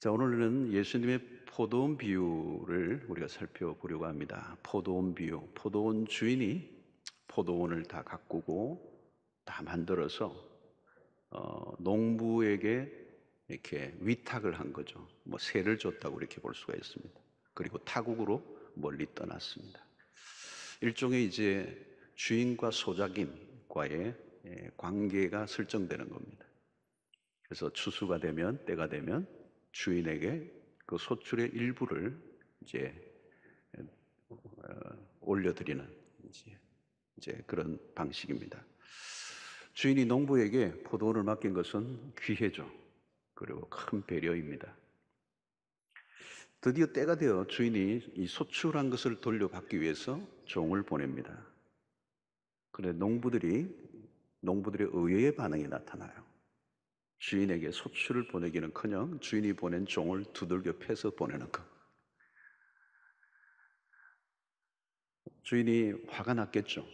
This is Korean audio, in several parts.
자, 오늘은 예수님의 포도원 비유를 우리가 살펴보려고 합니다. 포도원 비유. 포도원 주인이 포도원을 다 가꾸고 다 만들어서 농부에게 이렇게 위탁을 한 거죠. 뭐 세를 줬다고 이렇게 볼 수가 있습니다. 그리고 타국으로 멀리 떠났습니다. 일종의 이제 주인과 소작임과의 관계가 설정되는 겁니다. 그래서 추수가 되면, 때가 되면 주인에게 그 소출의 일부를 이제 올려드리는 이제 그런 방식입니다. 주인이 농부에게 포도원을 맡긴 것은 귀해죠. 그리고 큰 배려입니다. 드디어 때가 되어 주인이 이 소출한 것을 돌려받기 위해서 종을 보냅니다. 그런데 농부들의 의외의 반응이 나타나요. 주인에게 소출을 보내기는커녕 주인이 보낸 종을 두들겨 패서 보내는 것. 주인이 화가 났겠죠.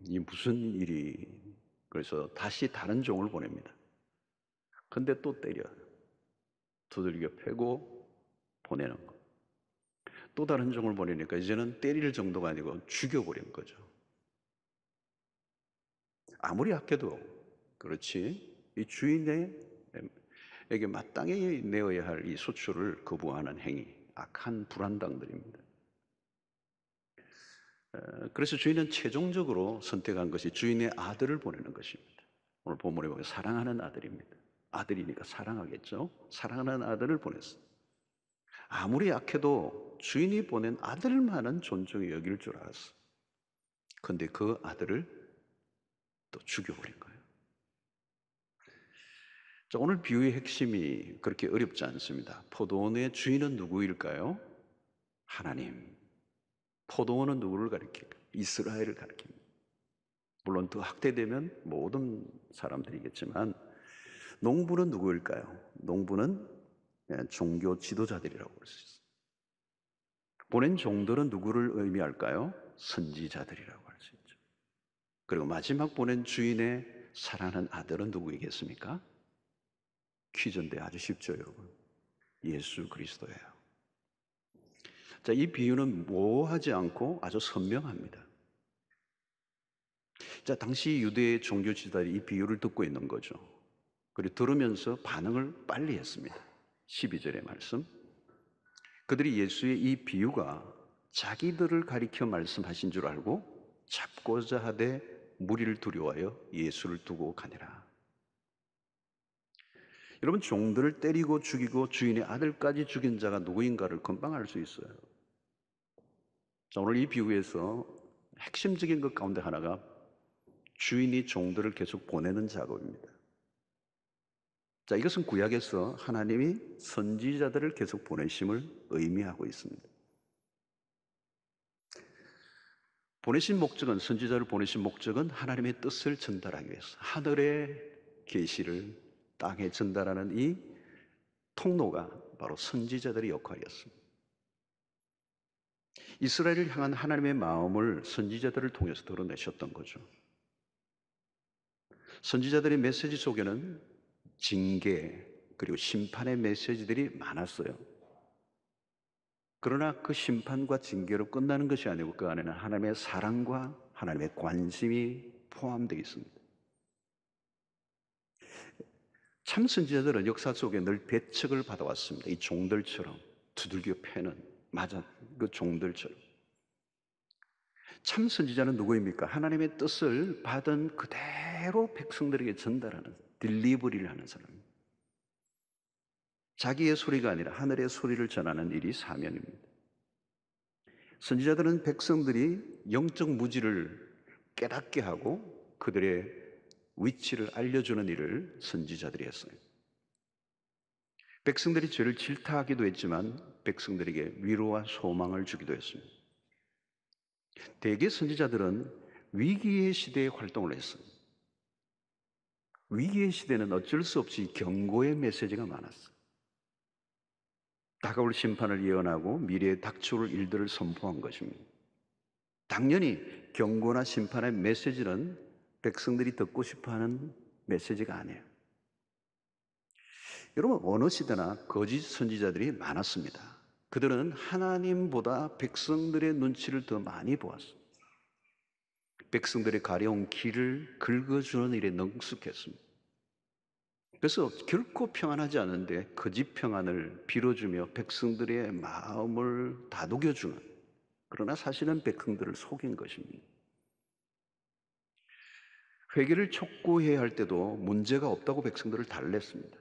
이 무슨 일이. 그래서 다시 다른 종을 보냅니다. 근데 또 때려 두들겨 패고 보내는 것. 또 다른 종을 보내니까 이제는 때릴 정도가 아니고 죽여버린 거죠. 아무리 악해도 그렇지 이 주인에게 마땅히 내어야 할 이 소출을 거부하는 행위, 악한 불안당들입니다. 그래서 주인은 최종적으로 선택한 것이 주인의 아들을 보내는 것입니다. 오늘 본문에 보면 사랑하는 아들입니다. 아들이니까 사랑하겠죠. 사랑하는 아들을 보냈어요. 아무리 약해도 주인이 보낸 아들만은 존중히 여길 줄 알았어. 그런데 그 아들을 또 죽여버린 거예요. 자, 오늘 비유의 핵심이 그렇게 어렵지 않습니다. 포도원의 주인은 누구일까요? 하나님. 포도원은 누구를 가리킬까요? 이스라엘을 가리킵니다. 물론 더 확대되면 모든 사람들이겠지만 농부는 누구일까요? 농부는 종교 지도자들이라고 볼 수 있어요. 보낸 종들은 누구를 의미할까요? 선지자들이라고 할 수 있죠. 그리고 마지막 보낸 주인의 사랑하는 아들은 누구이겠습니까? 퀴즈인데 아주 쉽죠, 여러분. 예수 그리스도예요. 자, 이 비유는 모호하지 않고 아주 선명합니다. 자, 당시 유대 종교 지도자들이 이 비유를 듣고 있는 거죠. 그리고 들으면서 반응을 빨리 했습니다. 12절의 말씀. 그들이 예수의 이 비유가 자기들을 가리켜 말씀하신 줄 알고 잡고자 하되 무리를 두려워하여 예수를 두고 가니라. 여러분, 종들을 때리고 죽이고 주인의 아들까지 죽인 자가 누구인가를 금방 알 수 있어요. 자, 오늘 이 비유에서 핵심적인 것 가운데 하나가 주인이 종들을 계속 보내는 작업입니다. 자, 이것은 구약에서 하나님이 선지자들을 계속 보내심을 의미하고 있습니다. 선지자를 보내신 목적은 하나님의 뜻을 전달하기 위해서, 하늘의 계시를 땅에 전달하는 이 통로가 바로 선지자들의 역할이었습니다. 이스라엘을 향한 하나님의 마음을 선지자들을 통해서 드러내셨던 거죠. 선지자들의 메시지 속에는 징계 그리고 심판의 메시지들이 많았어요. 그러나 그 심판과 징계로 끝나는 것이 아니고 그 안에는 하나님의 사랑과 하나님의 관심이 포함되어 있습니다. 참 선지자들은 역사 속에 늘 배척을 받아왔습니다. 이 종들처럼 두들겨 패는 맞아 그 종들처럼. 참 선지자는 누구입니까? 하나님의 뜻을 받은 그대로 백성들에게 전달하는, 딜리버리를 하는 사람입니다. 자기의 소리가 아니라 하늘의 소리를 전하는 일이 사명입니다. 선지자들은 백성들이 영적 무지를 깨닫게 하고 그들의 위치를 알려주는 일을 선지자들이 했어요. 백성들이 죄를 질타하기도 했지만 백성들에게 위로와 소망을 주기도 했습니다. 대개 선지자들은 위기의 시대에 활동을 했어요. 위기의 시대는 어쩔 수 없이 경고의 메시지가 많았어요. 다가올 심판을 예언하고 미래에 닥쳐올 일들을 선포한 것입니다. 당연히 경고나 심판의 메시지는 백성들이 듣고 싶어하는 메시지가 아니에요. 여러분, 어느 시대나 거짓 선지자들이 많았습니다. 그들은 하나님보다 백성들의 눈치를 더 많이 보았습니다. 백성들의 가려운 길을 긁어주는 일에 능숙했습니다. 그래서 결코 평안하지 않은데 거짓 평안을 빌어주며 백성들의 마음을 다독여주는, 그러나 사실은 백성들을 속인 것입니다. 회개를 촉구해야 할 때도 문제가 없다고 백성들을 달랬습니다.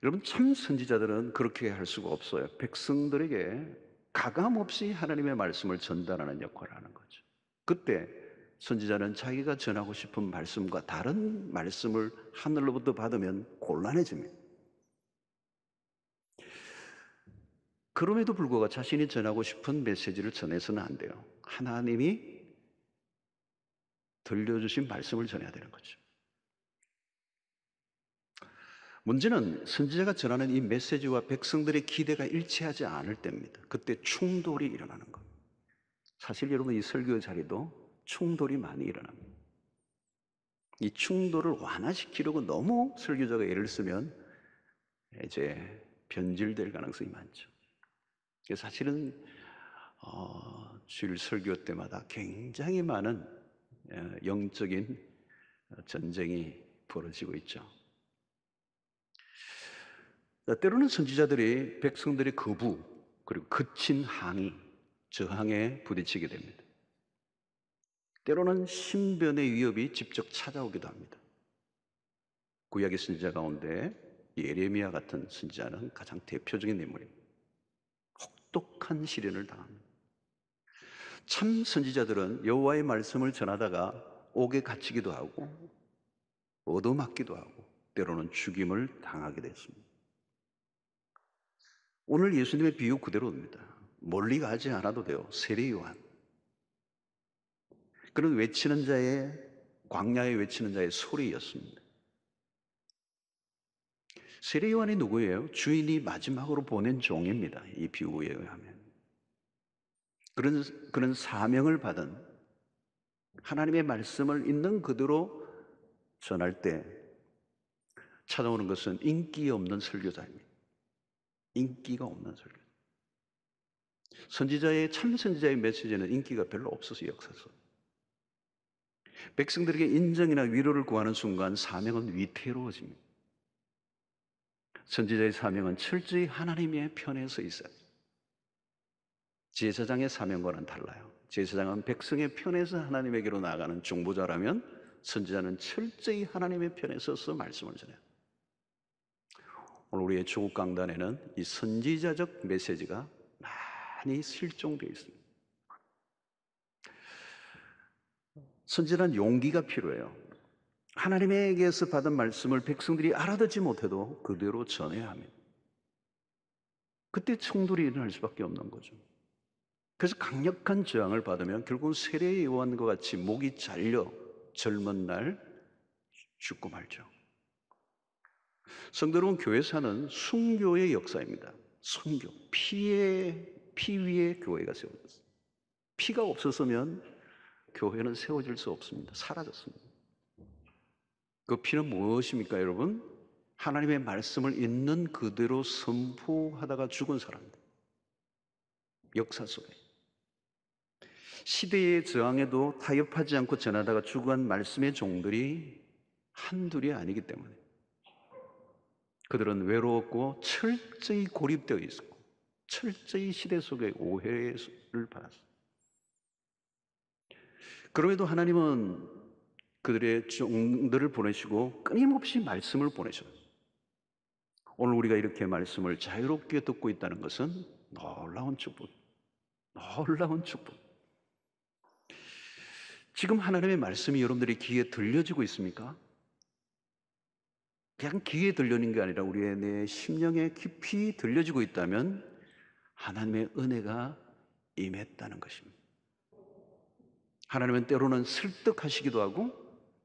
여러분, 참 선지자들은 그렇게 할 수가 없어요. 백성들에게 가감없이 하나님의 말씀을 전달하는 역할을 하는 거죠. 그때 선지자는 자기가 전하고 싶은 말씀과 다른 말씀을 하늘로부터 받으면 곤란해집니다. 그럼에도 불구하고 자신이 전하고 싶은 메시지를 전해서는 안 돼요. 하나님이 들려주신 말씀을 전해야 되는 거죠. 문제는 선지자가 전하는 이 메시지와 백성들의 기대가 일치하지 않을 때입니다. 그때 충돌이 일어나는 겁니다. 사실 여러분, 이 설교 자리도 충돌이 많이 일어납니다. 이 충돌을 완화시키려고 너무 설교자가 애를 쓰면 이제 변질될 가능성이 많죠. 사실은 주일 설교 때마다 굉장히 많은 영적인 전쟁이 벌어지고 있죠. 때로는 선지자들이 백성들의 거부 그리고 거친 항의, 저항에 부딪히게 됩니다. 때로는 신변의 위협이 직접 찾아오기도 합니다. 구약의 선지자 가운데 예레미야 같은 선지자는 가장 대표적인 인물입니다. 혹독한 시련을 당합니다. 참 선지자들은 여호와의 말씀을 전하다가 옥에 갇히기도 하고 얻어맞기도 하고 때로는 죽임을 당하게 됐습니다. 오늘 예수님의 비유 그대로입니다. 멀리 가지 않아도 돼요. 세례 요한. 그런 외치는 자의, 광야에 외치는 자의 소리였습니다. 세례 요한이 누구예요? 주인이 마지막으로 보낸 종입니다. 이 비유에 의하면. 그런 사명을 받은, 하나님의 말씀을 있는 그대로 전할 때 찾아오는 것은 인기 없는 설교자입니다. 인기가 없는 설교자. 참 선지자의 메시지는 인기가 별로 없어서 역사서. 백성들에게 인정이나 위로를 구하는 순간 사명은 위태로워집니다. 선지자의 사명은 철저히 하나님의 편에 서 있어요. 제사장의 사명과는 달라요. 제사장은 백성의 편에서 하나님에게로 나아가는 중보자라면 선지자는 철저히 하나님의 편에 서서 말씀을 전해요. 오늘 우리의 조국 강단에는 이 선지자적 메시지가 많이 실종되어 있습니다. 선지자는 용기가 필요해요. 하나님에게서 받은 말씀을 백성들이 알아듣지 못해도 그대로 전해야 합니다. 그때 충돌이 일어날 수밖에 없는 거죠. 그래서 강력한 저항을 받으면 결국은 세례 요한과 같이 목이 잘려 젊은 날 죽고 말죠. 성도 여러분, 교회사는 순교의 역사입니다. 순교, 피 위에 교회가 세워졌어요. 피가 없었으면 교회는 세워질 수 없습니다. 사라졌습니다. 그 피는 무엇입니까, 여러분? 하나님의 말씀을 있는 그대로 선포하다가 죽은 사람입니다. 역사 속에. 시대의 저항에도 타협하지 않고 전하다가 죽어간 말씀의 종들이 한둘이 아니기 때문에 그들은 외로웠고 철저히 고립되어 있었고 철저히 시대 속의 오해를 받았어요. 그럼에도 하나님은 그들의 종들을 보내시고 끊임없이 말씀을 보내셔요. 오늘 우리가 이렇게 말씀을 자유롭게 듣고 있다는 것은 놀라운 축복, 놀라운 축복. 지금 하나님의 말씀이 여러분들의 귀에 들려지고 있습니까? 그냥 귀에 들려는 게 아니라 우리의 내 심령에 깊이 들려지고 있다면 하나님의 은혜가 임했다는 것입니다. 하나님은 때로는 설득하시기도 하고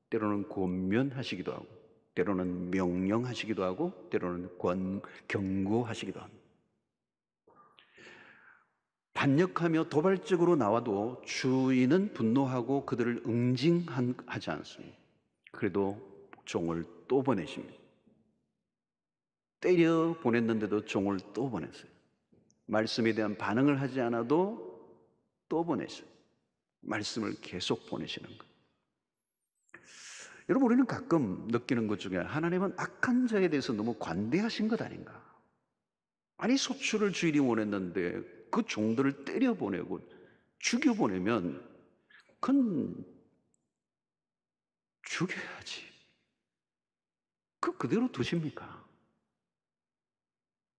때로는 권면하시기도 하고 때로는 명령하시기도 하고 때로는 경고하시기도 합니다. 반역하며 도발적으로 나와도 주인은 분노하고 그들을 응징하지 않습니다. 그래도 종을 또 보내십니다. 때려 보냈는데도 종을 또 보냈어요. 말씀에 대한 반응을 하지 않아도 또 보내셔요. 말씀을 계속 보내시는 거예요. 여러분, 우리는 가끔 느끼는 것 중에 하나님은 악한 자에 대해서 너무 관대하신 것 아닌가? 아니, 소출을 주인이 원했는데 그 종들을 때려보내고 죽여보내면 그건 죽여야지. 그대로 두십니까?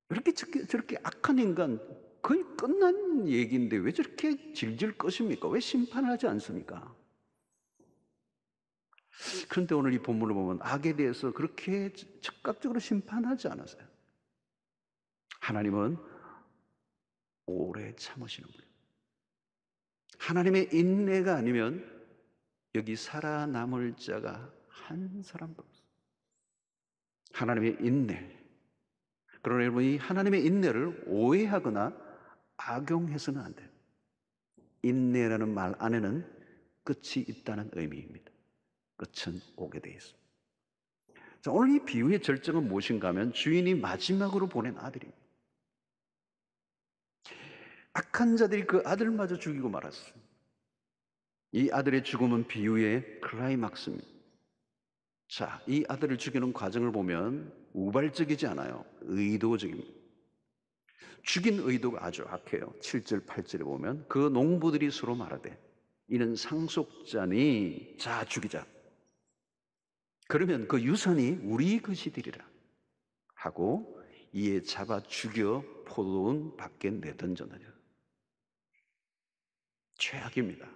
이렇게 저렇게 악한 인간, 거의 끝난 얘기인데 왜 저렇게 질질 꺼십니까? 왜 심판을 하지 않습니까? 그런데 오늘 이 본문을 보면 악에 대해서 그렇게 즉각적으로 심판하지 않았어요. 하나님은 오래 참으시는 분. 하나님의 인내가 아니면 여기 살아남을 자가 한 사람도 없어요. 하나님의 인내. 그러나 여러분, 이 하나님의 인내를 오해하거나 악용해서는 안 돼요. 인내라는 말 안에는 끝이 있다는 의미입니다. 끝은 오게 되어 있습니다. 자, 오늘 이 비유의 절정은 무엇인가 하면 주인이 마지막으로 보낸 아들입니다. 악한 자들이 그 아들마저 죽이고 말았어요. 이 아들의 죽음은 비유의 클라이막스입니다. 자, 이 아들을 죽이는 과정을 보면 우발적이지 않아요. 의도적입니다. 죽인 의도가 아주 악해요. 7절, 8절에 보면 그 농부들이 서로 말하되 이는 상속자니 자 죽이자. 그러면 그 유산이 우리 것이 되리라 하고 이에 잡아 죽여 포도원 밖에 내던졌느니라. 최악입니다.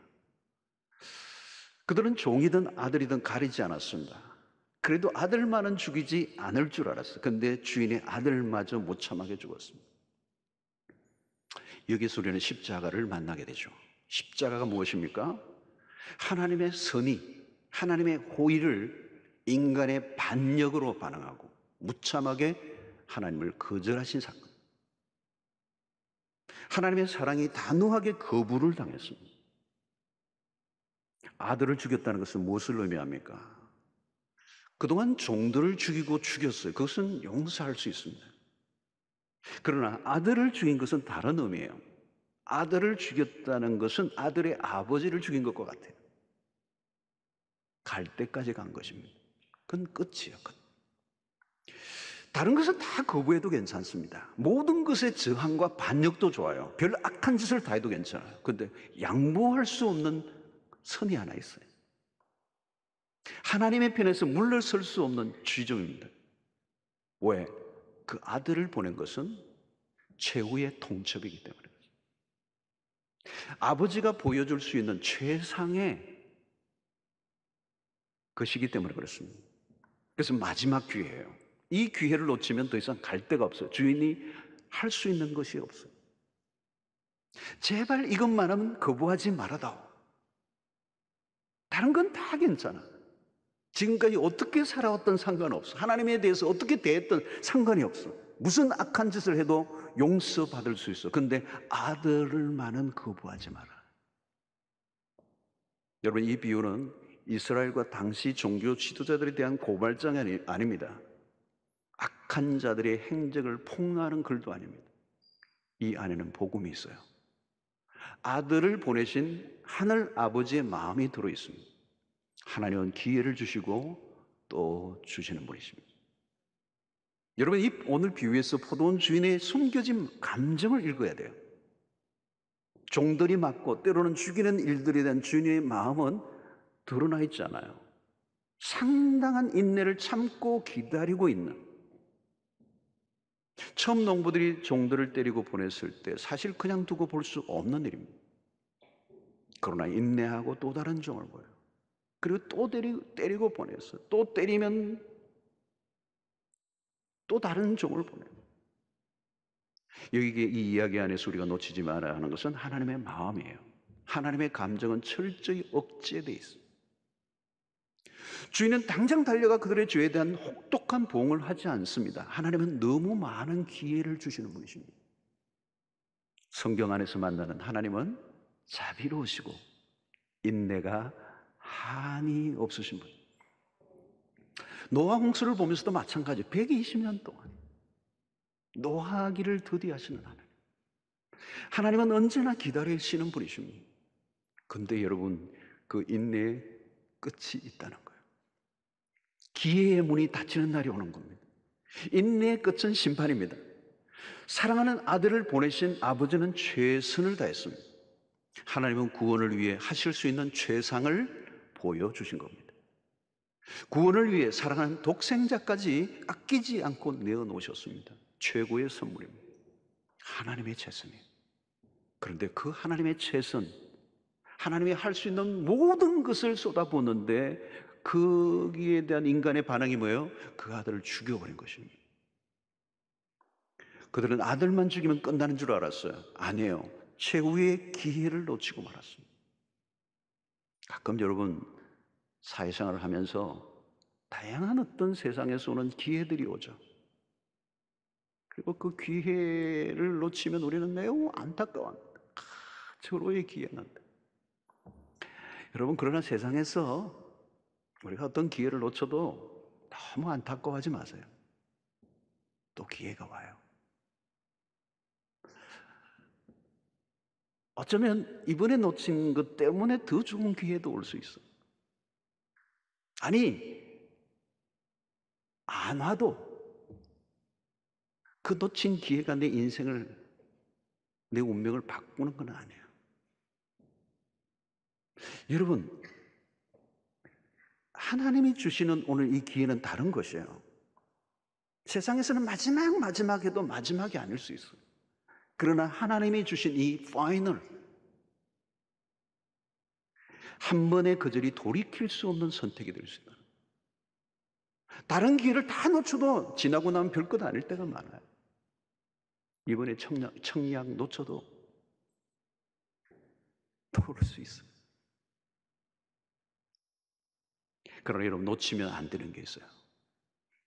그들은 종이든 아들이든 가리지 않았습니다. 그래도 아들만은 죽이지 않을 줄 알았어요. 그런데 주인의 아들마저 무참하게 죽었습니다. 여기서 우리는 십자가를 만나게 되죠. 십자가가 무엇입니까? 하나님의 선의, 하나님의 호의를 인간의 반역으로 반응하고 무참하게 하나님을 거절하신 사건. 하나님의 사랑이 단호하게 거부를 당했습니다. 아들을 죽였다는 것은 무엇을 의미합니까? 그동안 종들을 죽이고 죽였어요. 그것은 용서할 수 있습니다. 그러나 아들을 죽인 것은 다른 의미예요. 아들을 죽였다는 것은 아들의 아버지를 죽인 것과 같아요. 갈 때까지 간 것입니다. 그건 끝이에요. 끝. 다른 것은 다 거부해도 괜찮습니다. 모든 것의 저항과 반역도 좋아요. 별 악한 짓을 다 해도 괜찮아요. 그런데 양보할 수 없는 선이 하나 있어요. 하나님의 편에서 물러설 수 없는 주의점입니다. 왜? 그 아들을 보낸 것은 최후의 통첩이기 때문에. 아버지가 보여줄 수 있는 최상의 것이기 때문에 그렇습니다. 그래서 마지막 기회예요. 이 기회를 놓치면 더 이상 갈 데가 없어요. 주인이 할 수 있는 것이 없어요. 제발 이것만은 거부하지 말아다오. 다른 건 다 괜찮아. 지금까지 어떻게 살아왔던 상관없어. 하나님에 대해서 어떻게 대했던 상관이 없어. 무슨 악한 짓을 해도 용서받을 수 있어. 그런데 아들을만은 거부하지 마라. 여러분, 이 비유는 이스라엘과 당시 종교 지도자들에 대한 고발장이 아닙니다. 악한 자들의 행적을 폭로하는 글도 아닙니다. 이 안에는 복음이 있어요. 아들을 보내신 하늘 아버지의 마음이 들어 있습니다. 하나님은 기회를 주시고 또 주시는 분이십니다. 여러분, 이 오늘 비유에서 포도원 주인의 숨겨진 감정을 읽어야 돼요. 종들이 맞고 때로는 죽이는 일들에 대한 주인의 마음은 드러나 있지 않아요. 상당한 인내를 참고 기다리고 있는. 처음 농부들이 종들을 때리고 보냈을 때 사실 그냥 두고 볼 수 없는 일입니다. 그러나 인내하고 또 다른 종을 보여요. 그리고 또 때리고 보냈어요. 또 때리면 또 다른 종을 보내요. 여기 이 이야기 안에서 우리가 놓치지 말아야 하는 것은 하나님의 마음이에요. 하나님의 감정은 철저히 억제되어 있어요. 주인은 당장 달려가 그들의 죄에 대한 혹독한 보응을 하지 않습니다. 하나님은 너무 많은 기회를 주시는 분이십니다. 성경 안에서 만나는 하나님은 자비로우시고 인내가 한이 없으신 분. 노아 홍수를 보면서도 마찬가지. 120년 동안 노하기를 더디하시는 하나님. 하나님은 언제나 기다리시는 분이십니다. 근데 여러분, 그 인내의 끝이 있다는 거예요. 기회의 문이 닫히는 날이 오는 겁니다. 인내의 끝은 심판입니다. 사랑하는 아들을 보내신 아버지는 최선을 다했습니다. 하나님은 구원을 위해 하실 수 있는 최상을 보여주신 겁니다. 구원을 위해 사랑하는 독생자까지 아끼지 않고 내어놓으셨습니다. 최고의 선물입니다. 하나님의 최선이에요. 그런데 그 하나님의 최선, 하나님이 할 수 있는 모든 것을 쏟아붓는데 거기에 대한 인간의 반응이 뭐예요? 그 아들을 죽여버린 것입니다. 그들은 아들만 죽이면 끝나는 줄 알았어요. 아니에요. 최후의 기회를 놓치고 말았습니다. 가끔 여러분 사회생활을 하면서 다양한 어떤 세상에서 오는 기회들이 오죠. 그리고 그 기회를 놓치면 우리는 매우 안타까워합니다. 절호의 기회인데. 여러분, 그러나 세상에서 우리가 어떤 기회를 놓쳐도 너무 안타까워하지 마세요. 또 기회가 와요. 어쩌면 이번에 놓친 것 때문에 더 좋은 기회도 올 수 있어. 아니, 안 와도 그 놓친 기회가 내 인생을, 내 운명을 바꾸는 건 아니에요. 여러분, 하나님이 주시는 오늘 이 기회는 다른 것이에요. 세상에서는 마지막에도 마지막이 아닐 수 있어요. 그러나 하나님이 주신 이 파이널, 한 번의 거절이 돌이킬 수 없는 선택이 될 수 있다. 다른 기회를 다 놓쳐도 지나고 나면 별것 아닐 때가 많아요. 이번에 청약 놓쳐도 또 올 수 있어요. 그러나 여러분, 놓치면 안 되는 게 있어요.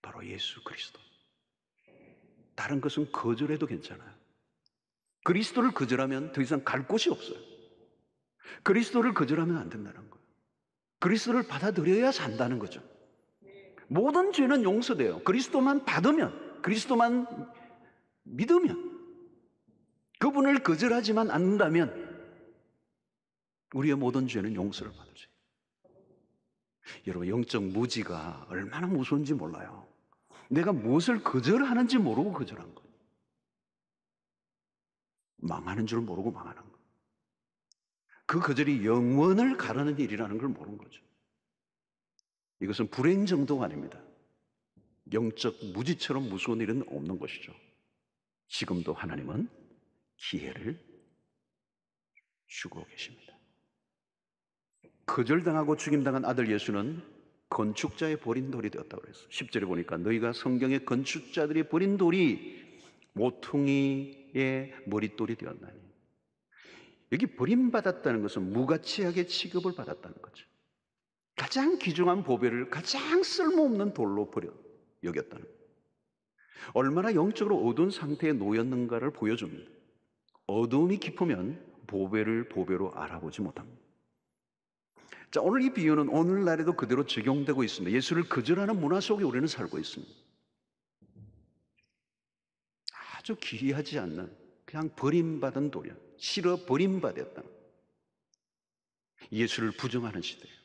바로 예수 그리스도. 다른 것은 거절해도 괜찮아요. 그리스도를 거절하면 더 이상 갈 곳이 없어요. 그리스도를 거절하면 안 된다는 거예요. 그리스도를 받아들여야 산다는 거죠. 모든 죄는 용서돼요. 그리스도만 받으면, 그리스도만 믿으면, 그분을 거절하지만 않는다면 우리의 모든 죄는 용서를 받을 수 있어요. 여러분, 영적 무지가 얼마나 무서운지 몰라요. 내가 무엇을 거절하는지 모르고 거절한 거예요. 망하는 줄 모르고 망하는 거예요. 그 거절이 영원을 가르는 일이라는 걸 모르는 거죠. 이것은 불행 정도가 아닙니다. 영적 무지처럼 무서운 일은 없는 것이죠. 지금도 하나님은 기회를 주고 계십니다. 거절당하고 죽임당한 아들 예수는 건축자의 버린 돌이 되었다고 그랬어요. 10절에 보니까 너희가 성경의 건축자들이 버린 돌이 모퉁이의 머릿돌이 되었나니. 여기 버림받았다는 것은 무가치하게 취급을 받았다는 거죠. 가장 귀중한 보배를 가장 쓸모없는 돌로 여겼다는 거예요. 얼마나 영적으로 어두운 상태에 놓였는가를 보여줍니다. 어두움이 깊으면 보배를 보배로 알아보지 못합니다. 자, 오늘 이 비유는 오늘날에도 그대로 적용되고 있습니다. 예수를 거절하는 문화 속에 우리는 살고 있습니다. 아주 귀하지 않는 그냥 버림받은 돌이야. 싫어 버림받았다. 예수를 부정하는 시대예요.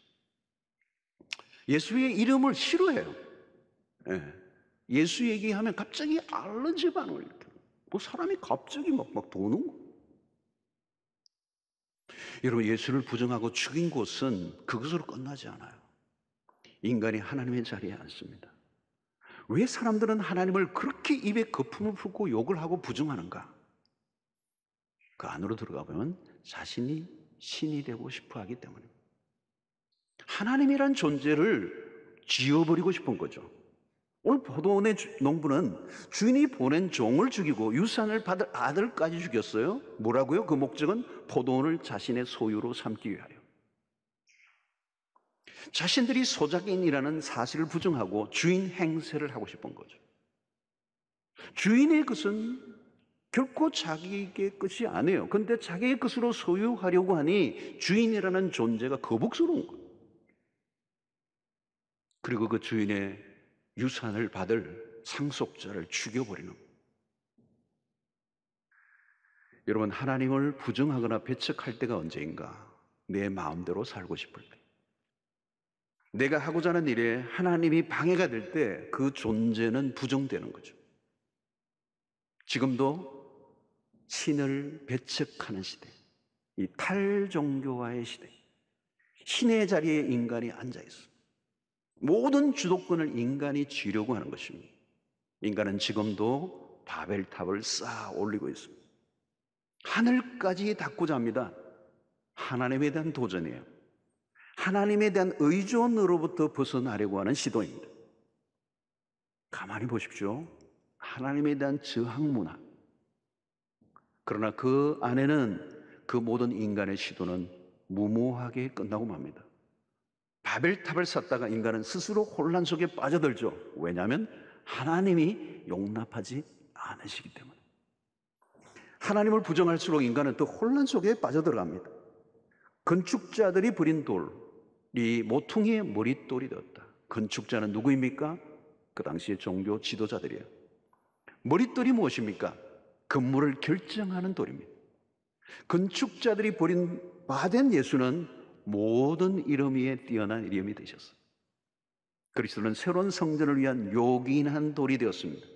예수의 이름을 싫어해요. 예수 얘기하면 갑자기 알러지 반응을 일으켜요. 뭐 사람이 갑자기 막 도는 거예요. 여러분, 예수를 부정하고 죽인 곳은 그것으로 끝나지 않아요. 인간이 하나님의 자리에 앉습니다. 왜 사람들은 하나님을 그렇게 입에 거품을 품고 욕을 하고 부정하는가? 그 안으로 들어가 보면 자신이 신이 되고 싶어 하기 때문입니다. 하나님이란 존재를 지워버리고 싶은 거죠. 오늘 포도원의 농부는 주인이 보낸 종을 죽이고 유산을 받을 아들까지 죽였어요. 뭐라고요? 그 목적은 포도원을 자신의 소유로 삼기 위하여. 자신들이 소작인이라는 사실을 부정하고 주인 행세를 하고 싶은 거죠. 주인의 것은 결코 자기의 것이 아니에요. 그런데 자기의 것으로 소유하려고 하니 주인이라는 존재가 거북스러운 거예요. 그리고 그 주인의 유산을 받을 상속자를 죽여버리는 거예요. 여러분, 하나님을 부정하거나 배척할 때가 언제인가? 내 마음대로 살고 싶을 때. 내가 하고자 하는 일에 하나님이 방해가 될 때 그 존재는 부정되는 거죠. 지금도 신을 배척하는 시대, 이 탈종교화의 시대, 신의 자리에 인간이 앉아있어. 모든 주도권을 인간이 쥐려고 하는 것입니다. 인간은 지금도 바벨탑을 쌓아 올리고 있습니다. 하늘까지 닿고자 합니다. 하나님에 대한 도전이에요. 하나님에 대한 의존으로부터 벗어나려고 하는 시도입니다. 가만히 보십시오. 하나님에 대한 저항 문화. 그러나 그 안에는 그 모든 인간의 시도는 무모하게 끝나고 맙니다. 바벨탑을 쌓다가 인간은 스스로 혼란 속에 빠져들죠. 왜냐하면 하나님이 용납하지 않으시기 때문에. 하나님을 부정할수록 인간은 또 혼란 속에 빠져들어갑니다. 건축자들이 부린 돌이 모퉁이의 머릿돌이 되었다. 건축자는 누구입니까? 그 당시의 종교 지도자들이에요. 머릿돌이 무엇입니까? 건물을 결정하는 돌입니다. 건축자들이 버린 바된 예수는 모든 이름 위에 뛰어난 이름이 되셨어요. 그리스도는 새로운 성전을 위한 요긴한 돌이 되었습니다.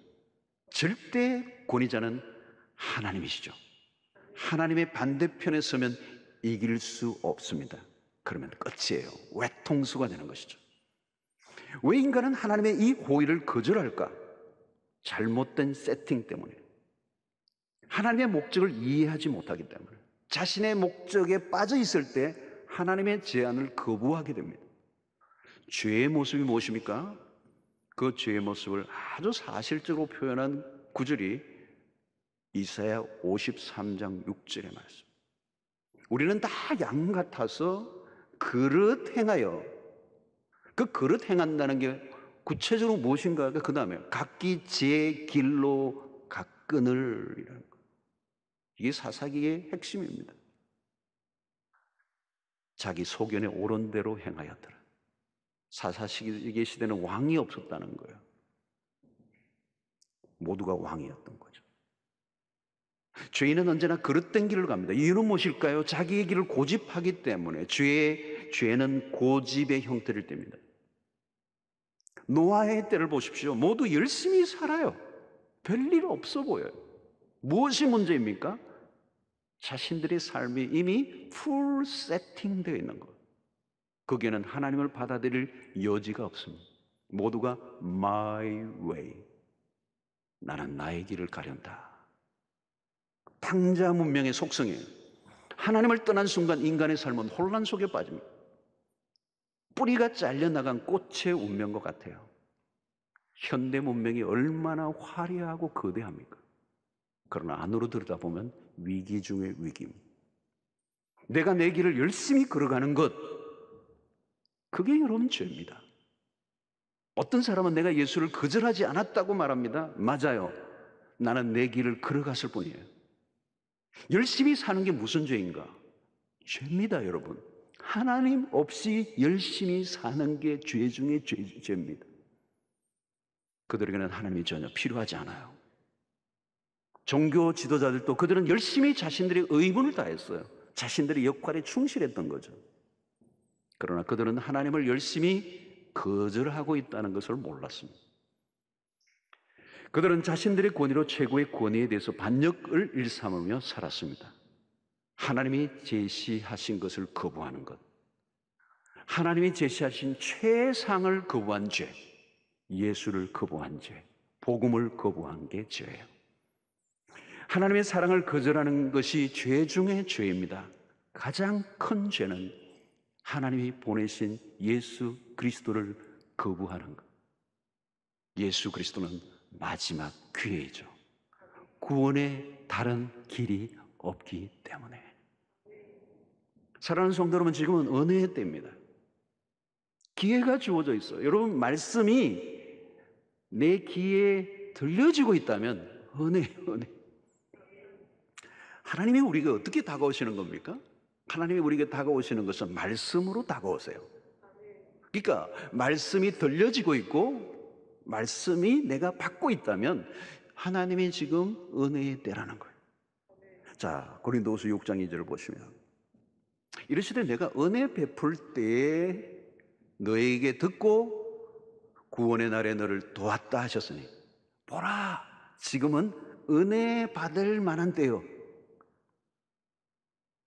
절대 권위자는 하나님이시죠. 하나님의 반대편에 서면 이길 수 없습니다. 그러면 끝이에요. 외통수가 되는 것이죠. 왜 인간은 하나님의 이 호의를 거절할까? 잘못된 세팅 때문에. 하나님의 목적을 이해하지 못하기 때문에. 자신의 목적에 빠져 있을 때 하나님의 제안을 거부하게 됩니다. 죄의 모습이 무엇입니까? 그 죄의 모습을 아주 사실적으로 표현한 구절이 이사야 53장 6절의 말씀. 우리는 다 양 같아서 그릇 행하여, 그 그릇 행한다는 게 구체적으로 무엇인가? 그 다음에 각기 제 길로 가끈을, 이게 사사기의 핵심입니다. 자기 소견에 옳은 대로 행하였더라. 사사시기 시대는 왕이 없었다는 거예요. 모두가 왕이었던 거죠. 죄인은 언제나 그릇된 길을 갑니다. 이유는 무엇일까요? 자기의 길을 고집하기 때문에. 죄는 고집의 형태를 띱니다. 노아의 때를 보십시오. 모두 열심히 살아요. 별일 없어 보여요. 무엇이 문제입니까? 자신들의 삶이 이미 풀 세팅되어 있는 것. 거기에는 하나님을 받아들일 여지가 없습니다. 모두가 my way. 나는 나의 길을 가련다. 탕자 문명의 속성이에요. 하나님을 떠난 순간 인간의 삶은 혼란 속에 빠집니다. 뿌리가 잘려나간 꽃의 운명과 같아요. 현대 문명이 얼마나 화려하고 거대합니까? 그러나 안으로 들여다보면 위기 중의 위기입니다. 내가 내 길을 열심히 걸어가는 것, 그게 여러분 죄입니다. 어떤 사람은 내가 예수를 거절하지 않았다고 말합니다. 맞아요. 나는 내 길을 걸어갔을 뿐이에요. 열심히 사는 게 무슨 죄인가? 죄입니다, 여러분. 하나님 없이 열심히 사는 게 죄 중에 죄입니다. 그들에게는 하나님이 전혀 필요하지 않아요. 종교 지도자들도 그들은 열심히 자신들의 의무를 다했어요. 자신들의 역할에 충실했던 거죠. 그러나 그들은 하나님을 열심히 거절하고 있다는 것을 몰랐습니다. 그들은 자신들의 권위로 최고의 권위에 대해서 반역을 일삼으며 살았습니다. 하나님이 제시하신 것을 거부하는 것, 하나님이 제시하신 최상을 거부한 죄, 예수를 거부한 죄, 복음을 거부한 게 죄예요. 하나님의 사랑을 거절하는 것이 죄 중에 죄입니다. 가장 큰 죄는 하나님이 보내신 예수 그리스도를 거부하는 것. 예수 그리스도는 마지막 기회이죠. 구원의 다른 길이 없기 때문에. 사랑하는 성도 여러분, 지금은 은혜의 때입니다. 기회가 주어져 있어요. 여러분, 말씀이 내 귀에 들려지고 있다면 은혜. 하나님이 우리가 어떻게 다가오시는 겁니까? 하나님이 우리에게 다가오시는 것은 말씀으로 다가오세요. 그러니까 말씀이 들려지고 있고 말씀이 내가 받고 있다면 하나님이 지금 은혜의 때라는 거예요. 자, 고린도후서 6장 2절을 보시면 이르시되 내가 은혜 베풀 때에 너에게 듣고 구원의 날에 너를 도왔다 하셨으니 보라 지금은 은혜 받을 만한 때요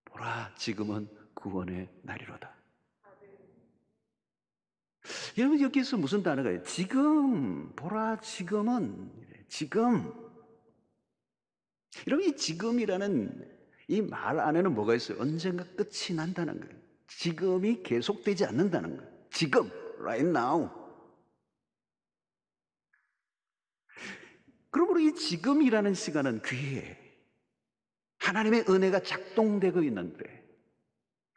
보라 지금은 구원의 날이로다. 여러분 여기서 무슨 단어가 있어요? 지금 보라 지금은 지금. 여러분 이 지금이라는 이 말 안에는 뭐가 있어요? 언젠가 끝이 난다는 거예요. 지금이 계속되지 않는다는 거예요. 지금 right now. 그러므로 이 지금이라는 시간은 귀해. 하나님의 은혜가 작동되고 있는데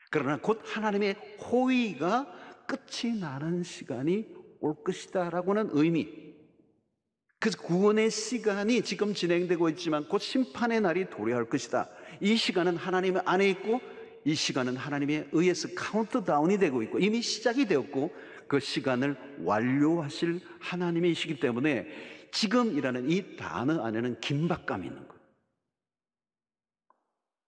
그러나 곧 하나님의 호의가 끝이 나는 시간이 올 것이다 라고는 의미. 그래서 구원의 시간이 지금 진행되고 있지만 곧 심판의 날이 도래할 것이다. 이 시간은 하나님 안에 있고 이 시간은 하나님에 의해서 카운트다운이 되고 있고 이미 시작이 되었고 그 시간을 완료하실 하나님이시기 때문에 지금이라는 이 단어 안에는 긴박감이 있는 거예요.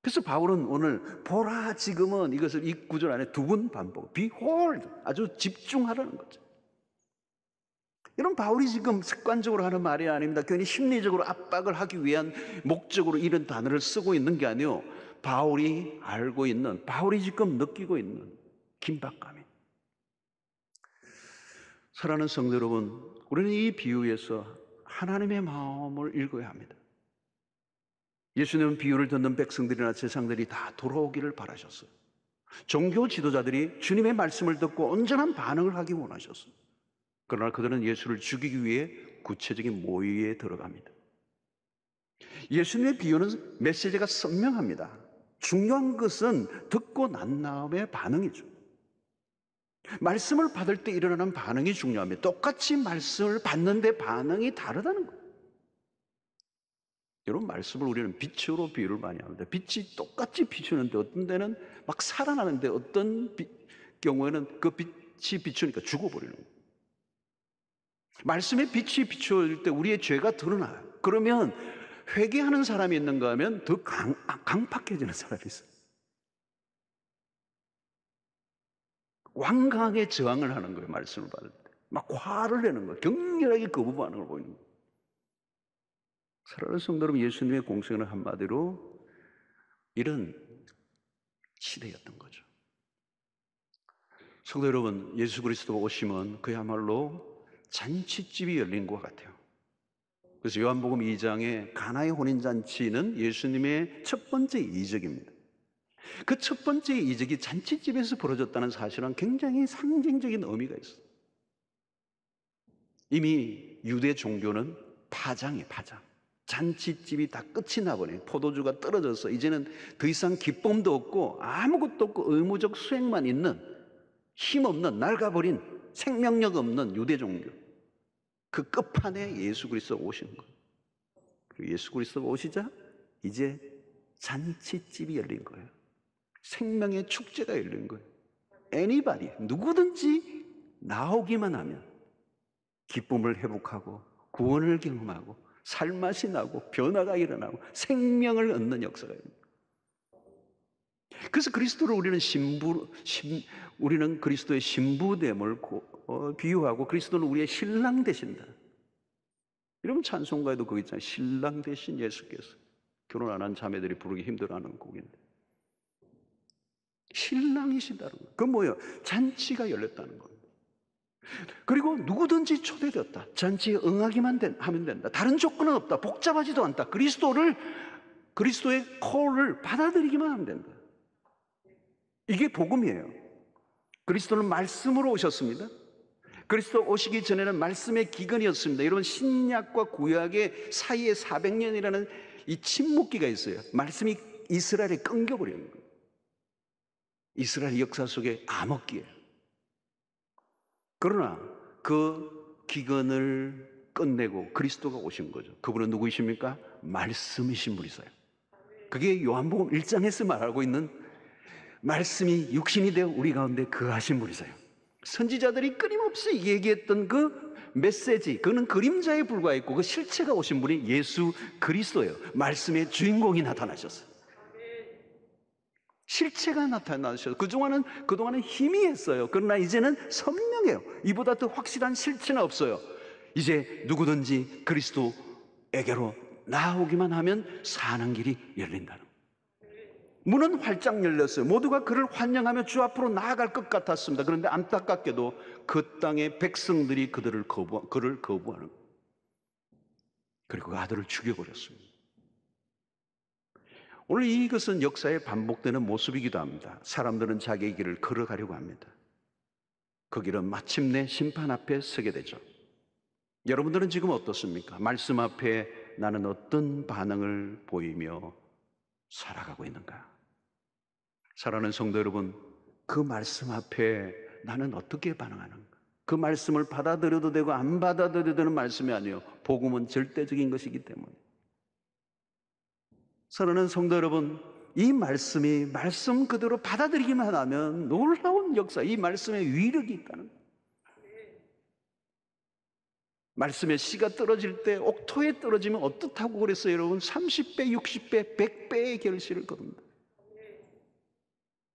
그래서 바울은 오늘 보라 지금은 이것을 이 구절 안에 두 번 반복 Behold 아주 집중하라는 거죠. 이런 바울이 지금 습관적으로 하는 말이 아닙니다. 괜히 심리적으로 압박을 하기 위한 목적으로 이런 단어를 쓰고 있는 게 아니에요. 바울이 알고 있는, 바울이 지금 느끼고 있는 긴박감이. 사랑하는 성도 여러분, 우리는 이 비유에서 하나님의 마음을 읽어야 합니다. 예수님은 비유를 듣는 백성들이나 제사장들이 다 돌아오기를 바라셨어요. 종교 지도자들이 주님의 말씀을 듣고 온전한 반응을 하기 원하셨어요. 그러나 그들은 예수를 죽이기 위해 구체적인 모의에 들어갑니다. 예수님의 비유는 메시지가 선명합니다. 중요한 것은 듣고 난 다음의 반응이죠. 말씀을 받을 때 일어나는 반응이 중요합니다. 똑같이 말씀을 받는데 반응이 다르다는 거예요. 여러분 말씀을 우리는 빛으로 비유를 많이 합니다. 빛이 똑같이 비추는데 어떤 데는 막 살아나는데 어떤 경우에는 그 빛이 비추니까 죽어버리는 거예요. 말씀의 빛이 비추어질 때 우리의 죄가 드러나요. 그러면 회개하는 사람이 있는가 하면 더 강팍해지는 사람이 있어요. 완강하게 저항을 하는 거예요. 말씀을 받을 때 막 화를 내는 거예요. 격렬하게 거부하는 걸 보이는 거예요. 사랑하는 성도 여러분, 예수님의 공생은 한마디로 이런 시대였던 거죠. 성도 여러분, 예수 그리스도가 오시면 그야말로 잔치집이 열린 것 같아요. 그래서 요한복음 2장의 가나의 혼인잔치는 예수님의 첫 번째 이적입니다. 그 첫 번째 이적이 잔치집에서 벌어졌다는 사실은 굉장히 상징적인 의미가 있어요. 이미 유대 종교는 파장이에요, 파장. 잔치집이 다 끝이 나버려요. 포도주가 떨어져서 이제는 더 이상 기쁨도 없고 아무것도 없고 의무적 수행만 있는 힘없는 낡아버린 생명력 없는 유대 종교. 그 끝판에 예수 그리스도가 오시는 거예요. 그리고 예수 그리스도가 오시자 이제 잔치집이 열린 거예요. 생명의 축제가 열린 거예요. Anybody, 누구든지 나오기만 하면 기쁨을 회복하고 구원을 경험하고 살맛이 나고 변화가 일어나고 생명을 얻는 역사가 있습니다. 그래서 그리스도를 우리는 그리스도의 신부됨을 비유하고 그리스도는 우리의 신랑 되신다. 이런 찬송가에도 그거 있잖아요. 신랑 되신 예수께서. 결혼 안 한 자매들이 부르기 힘들어하는 곡인데 신랑이시다는 거예요. 그건 뭐예요? 잔치가 열렸다는 겁니다. 그리고 누구든지 초대되었다. 잔치에 응하기만 하면 된다. 다른 조건은 없다. 복잡하지도 않다. 그리스도의 콜을 받아들이기만 하면 된다. 이게 복음이에요. 그리스도는 말씀으로 오셨습니다. 그리스도 오시기 전에는 말씀의 기근이었습니다. 여러분 신약과 구약의 사이에 400년이라는 이 침묵기가 있어요. 말씀이 이스라엘에 끊겨버리는 거예요. 이스라엘 역사 속에 암흑기예요. 그러나 그 기근을 끝내고 그리스도가 오신 거죠. 그분은 누구이십니까? 말씀이신 분이세요. 그게 요한복음 1장에서 말하고 있는 말씀이 육신이 되어 우리 가운데 거하신 분이세요. 선지자들이 끊임없이 얘기했던 그 메시지, 그는 그림자에 불과했고 그 실체가 오신 분이 예수 그리스도예요. 말씀의 주인공이 나타나셨어요. 실체가 나타나셔서 그동안은 희미했어요. 그러나 이제는 선명해요. 이보다 더 확실한 실체는 없어요. 이제 누구든지 그리스도에게로 나오기만 하면 사는 길이 열린다는 거예요. 문은 활짝 열렸어요. 모두가 그를 환영하며 주 앞으로 나아갈 것 같았습니다. 그런데 안타깝게도 그 땅의 백성들이 그를 거부하는 거예요. 그리고 그 아들을 죽여버렸습니다. 오늘 이것은 역사에 반복되는 모습이기도 합니다. 사람들은 자기의 길을 걸어가려고 합니다. 그 길은 마침내 심판 앞에 서게 되죠. 여러분들은 지금 어떻습니까? 말씀 앞에 나는 어떤 반응을 보이며 살아가고 있는가? 사랑하는 성도 여러분, 그 말씀 앞에 나는 어떻게 반응하는가? 그 말씀을 받아들여도 되고 안 받아들여도 되는 말씀이 아니에요. 복음은 절대적인 것이기 때문에. 사랑하는 성도 여러분, 이 말씀이 말씀 그대로 받아들이기만 하면 놀라운 역사, 이 말씀에 위력이 있다는 거예요. 말씀의 씨가 떨어질 때 옥토에 떨어지면 어떻다고 그랬어요, 여러분? 30배, 60배, 100배의 결실을 거둔다.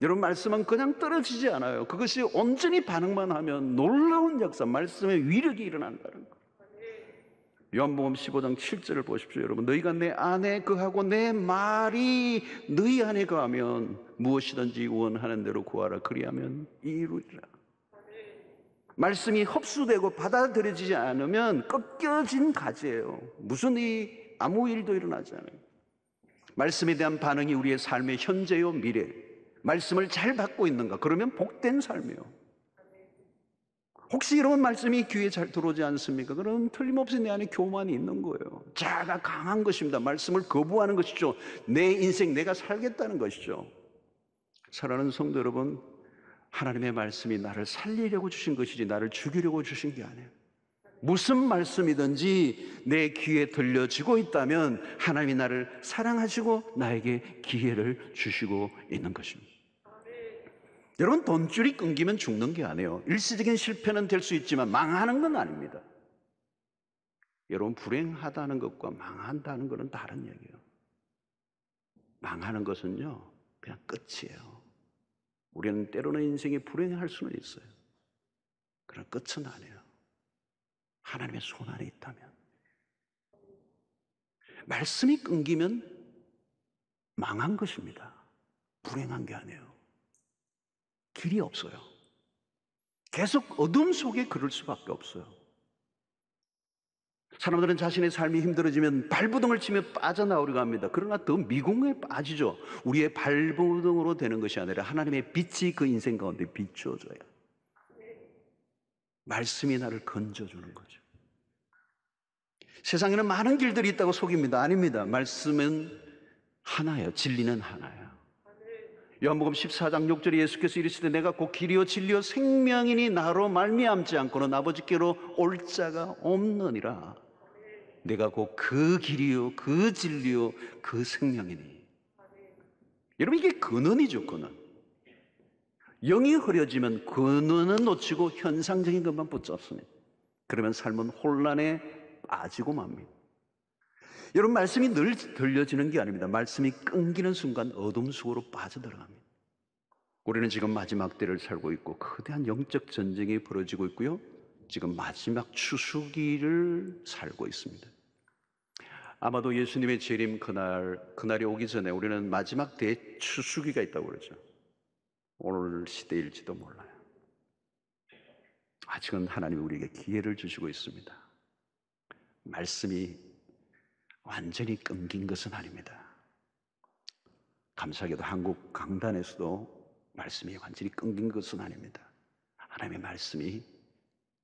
여러분, 말씀은 그냥 떨어지지 않아요. 그것이 온전히 반응만 하면 놀라운 역사, 말씀의 위력이 일어난다는 거예요. 요한복음 15장 7절을 보십시오. 여러분, 너희가 내 안에 거하고 내 말이 너희 안에 거하면 무엇이든지 원하는 대로 구하라. 그리하면 이루리라. 말씀이 흡수되고 받아들여지지 않으면 꺾여진 가지예요. 아무 일도 일어나지 않아요. 말씀에 대한 반응이 우리의 삶의 현재요 미래. 말씀을 잘 받고 있는가? 그러면 복된 삶이에요. 혹시 이런 말씀이 귀에 잘 들어오지 않습니까? 그럼 틀림없이 내 안에 교만이 있는 거예요. 자아가 강한 것입니다. 말씀을 거부하는 것이죠. 내 인생 내가 살겠다는 것이죠. 사랑하는 성도 여러분, 하나님의 말씀이 나를 살리려고 주신 것이지 나를 죽이려고 주신 게 아니에요. 무슨 말씀이든지 내 귀에 들려지고 있다면 하나님이 나를 사랑하시고 나에게 기회를 주시고 있는 것입니다. 여러분, 돈줄이 끊기면 죽는 게 아니에요. 일시적인 실패는 될 수 있지만 망하는 건 아닙니다. 여러분, 불행하다는 것과 망한다는 것은 다른 얘기예요. 망하는 것은요, 그냥 끝이에요. 우리는 때로는 인생이 불행할 수는 있어요. 그러나 끝은 아니에요. 하나님의 손 안에 있다면. 말씀이 끊기면 망한 것입니다. 불행한 게 아니에요. 길이 없어요. 계속 어둠 속에 걸을 수밖에 없어요. 사람들은 자신의 삶이 힘들어지면 발부둥을 치며 빠져나오려고 합니다. 그러나 더 미궁에 빠지죠. 우리의 발부둥으로 되는 것이 아니라 하나님의 빛이 그 인생 가운데 비춰줘요. 말씀이 나를 건져주는 거죠. 세상에는 많은 길들이 있다고 속입니다. 아닙니다. 말씀은 하나예요. 진리는 하나예요. 요한복음 14장 6절에 예수께서 이르시되 내가 곧 길이요 진리요 생명이니 나로 말미암지 않고는 아버지께로 올 자가 없느니라. 내가 곧 그 길이요 그 진리요 그 생명이니. 여러분, 이게 근원이죠. 근원. 영이 흐려지면 근원은 놓치고 현상적인 것만 붙잡습니다. 그러면 삶은 혼란에 빠지고 맙니다. 여러분, 말씀이 늘 들려지는 게 아닙니다. 말씀이 끊기는 순간 어둠 속으로 빠져들어갑니다. 우리는 지금 마지막 때를 살고 있고 거대한 영적 전쟁이 벌어지고 있고요. 지금 마지막 추수기를 살고 있습니다. 아마도 예수님의 재림 그날이 오기 전에 우리는 마지막 대추수기가 있다고 그러죠. 오늘 시대일지도 몰라요. 아직은 하나님이 우리에게 기회를 주시고 있습니다. 말씀이 완전히 끊긴 것은 아닙니다. 감사하게도 한국 강단에서도 말씀이 완전히 끊긴 것은 아닙니다. 하나님의 말씀이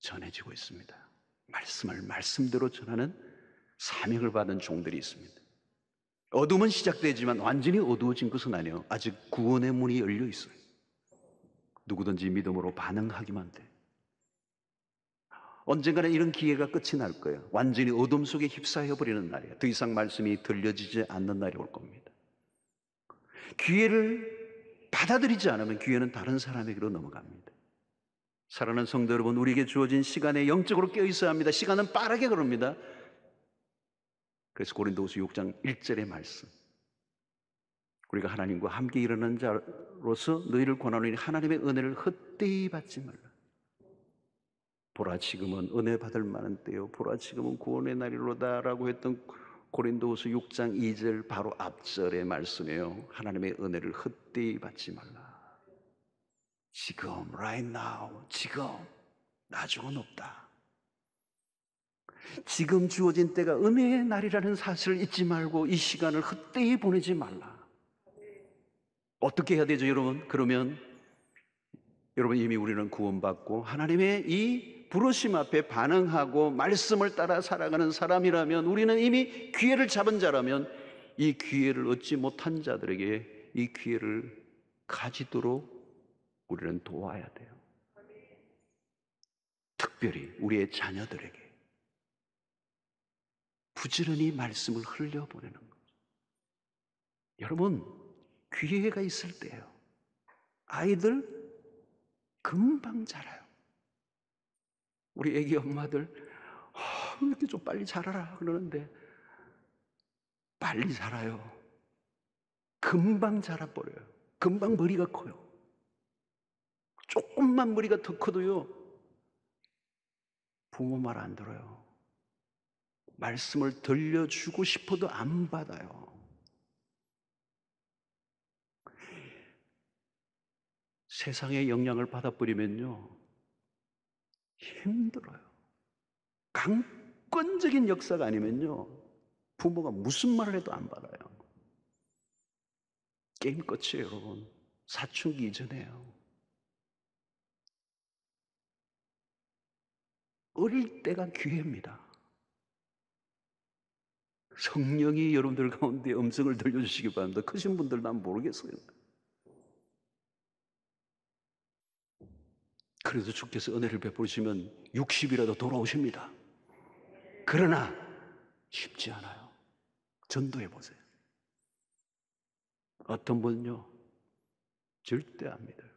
전해지고 있습니다. 말씀을 말씀대로 전하는 사명을 받은 종들이 있습니다. 어둠은 시작되지만 완전히 어두워진 것은 아니에요. 아직 구원의 문이 열려 있어요. 누구든지 믿음으로 반응하기만 돼. 언젠가는 이런 기회가 끝이 날 거예요. 완전히 어둠 속에 휩싸여 버리는 날이에요. 더 이상 말씀이 들려지지 않는 날이 올 겁니다. 기회를 받아들이지 않으면 기회는 다른 사람에게로 넘어갑니다. 사랑하는 성도 여러분, 우리에게 주어진 시간에 영적으로 깨어 있어야 합니다. 시간은 빠르게 걸습니다. 그래서 고린도후서 6장 1절의 말씀, 우리가 하나님과 함께 일하는 자로서 너희를 권하노니 하나님의 은혜를 헛되이 받지 말라. 보라 지금은 은혜 받을 만한 때요 보라 지금은 구원의 날이로다 라고 했던 고린도후서 6장 2절 바로 앞절의 말씀이에요. 하나님의 은혜를 헛되이 받지 말라. 지금 right now, 지금, 나중은 없다. 지금 주어진 때가 은혜의 날이라는 사실을 잊지 말고 이 시간을 헛되이 보내지 말라. 어떻게 해야 되죠, 여러분? 그러면 여러분 이미 우리는 구원받고 하나님의 이 부르심 앞에 반응하고 말씀을 따라 살아가는 사람이라면, 우리는 이미 기회를 잡은 자라면 이 기회를 얻지 못한 자들에게 이 기회를 가지도록 우리는 도와야 돼요. 특별히 우리의 자녀들에게 부지런히 말씀을 흘려보내는 거죠. 여러분, 기회가 있을 때예요. 아이들 금방 자라요. 우리 애기 엄마들 이렇게 좀 빨리 자라라 그러는데 빨리 자라요. 금방 자라버려요. 금방 머리가 커요. 조금만 머리가 더 커도요 부모 말 안 들어요. 말씀을 들려주고 싶어도 안 받아요. 세상의 영향을 받아버리면요 힘들어요. 강권적인 역사가 아니면요 부모가 무슨 말을 해도 안 받아요. 게임 끝이에요, 여러분. 사춘기 이전에요. 어릴 때가 기회입니다. 성령이 여러분들 가운데 음성을 들려주시기 바랍니다. 크신 분들 난 모르겠어요. 그래서 주께서 은혜를 베푸시면 60이라도 돌아오십니다. 그러나 쉽지 않아요. 전도해 보세요. 어떤 분은요 절대 안 믿어요.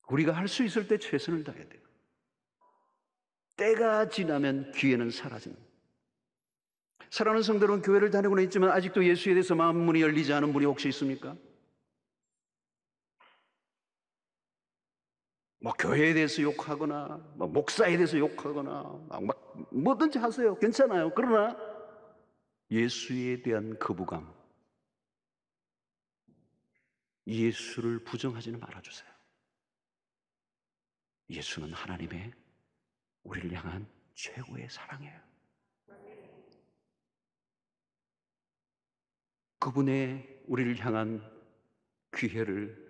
우리가 할 수 있을 때 최선을 다해야 돼요. 때가 지나면 기회는 사라집니다. 사랑하는 성도 여러분, 교회를 다니고는 있지만 아직도 예수에 대해서 마음 문이 열리지 않은 분이 혹시 있습니까? 교회에 대해서 욕하거나 목사에 대해서 욕하거나 뭐든지 하세요. 괜찮아요. 그러나 예수에 대한 거부감, 예수를 부정하지는 말아주세요. 예수는 하나님의 우리를 향한 최고의 사랑이에요. 그분의 우리를 향한 기회를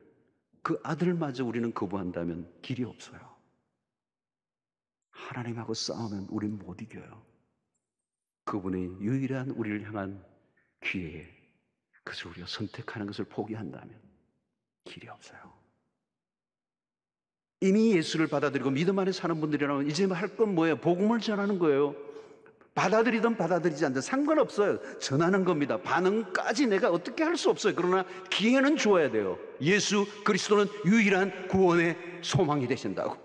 그 아들마저 우리는 거부한다면 길이 없어요. 하나님하고 싸우면 우리는 못 이겨요. 그분의 유일한 우리를 향한 기회에 그것을 우리가 선택하는 것을 포기한다면 길이 없어요. 이미 예수를 받아들이고 믿음 안에 사는 분들이라면 이제 할 건 뭐예요? 복음을 전하는 거예요. 받아들이든 받아들이지 않든 상관없어요. 전하는 겁니다. 반응까지 내가 어떻게 할 수 없어요. 그러나 기회는 주어야 돼요. 예수 그리스도는 유일한 구원의 소망이 되신다고.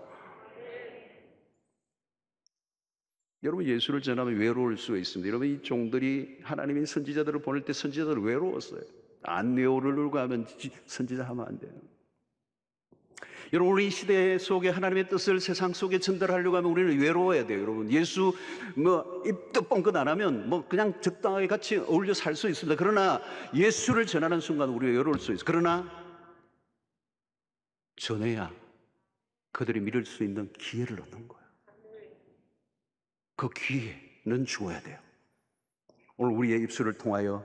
여러분, 예수를 전하면 외로울 수가 있습니다. 여러분, 이 종들이 하나님의 선지자들을 보낼 때 선지자들은 외로웠어요. 안 외우려고 하면 선지자 하면 안 돼요. 여러분, 우리 시대 속에 하나님의 뜻을 세상 속에 전달하려고 하면 우리는 외로워야 돼요. 여러분, 예수 입도 뻥끗 안 하면 그냥 적당하게 같이 어울려 살 수 있습니다. 그러나 예수를 전하는 순간 우리가 외로울 수 있어요. 그러나 전해야 그들이 믿을 수 있는 기회를 얻는 거예요. 그 기회는 주어야 돼요. 오늘 우리의 입술을 통하여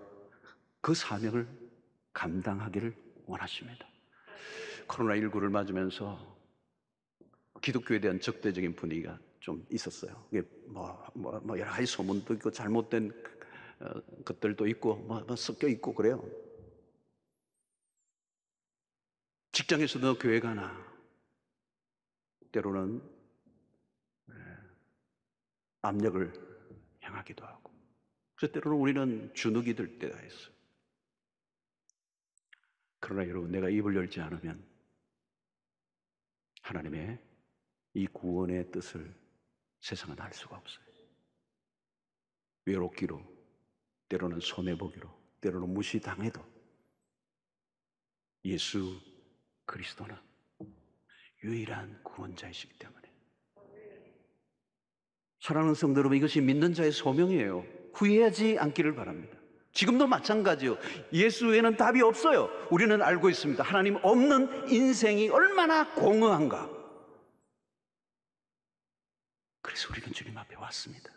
그 사명을 감당하기를 원하십니다. 코로나19를 맞으면서 기독교에 대한 적대적인 분위기가 좀 있었어요. 이게 여러 가지 소문도 있고 잘못된 것들도 있고 섞여 있고 그래요. 직장에서도 교회 가나 때로는 압력을 행하기도 하고, 그래서 때로는 우리는 주눅이 들 때가 있어요. 그러나 여러분, 내가 입을 열지 않으면 하나님의 이 구원의 뜻을 세상은 알 수가 없어요. 외롭기로, 때로는 손해보기로, 때로는 무시당해도 예수 그리스도는 유일한 구원자이시기 때문에. 사랑하는 성도 여러분, 이것이 믿는 자의 소명이에요. 후회하지 않기를 바랍니다. 지금도 마찬가지요. 예수 외에는 답이 없어요. 우리는 알고 있습니다. 하나님 없는 인생이 얼마나 공허한가. 그래서 우리는 주님 앞에 왔습니다.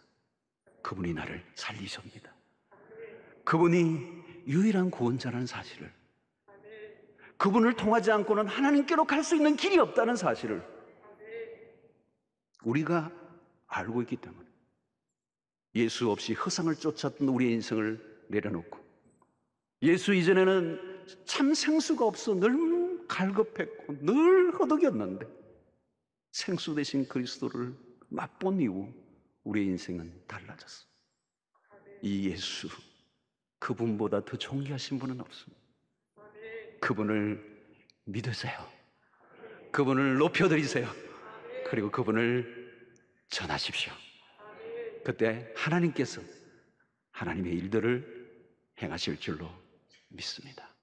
그분이 나를 살리십니다. 그분이 유일한 구원자라는 사실을, 그분을 통하지 않고는 하나님께로 갈 수 있는 길이 없다는 사실을 우리가 알고 있기 때문에 예수 없이 허상을 쫓았던 우리의 인생을 내려놓고, 예수 이전에는 참 생수가 없어 늘 갈급했고 늘 허덕였는데 생수 대신 그리스도를 맛본 이후 우리의 인생은 달라졌어. 이 예수, 그분보다 더 존귀하신 분은 없습니다. 그분을 믿으세요. 그분을 높여드리세요. 그리고 그분을 전하십시오. 그때 하나님께서 하나님의 일들을 행하실 줄로 믿습니다.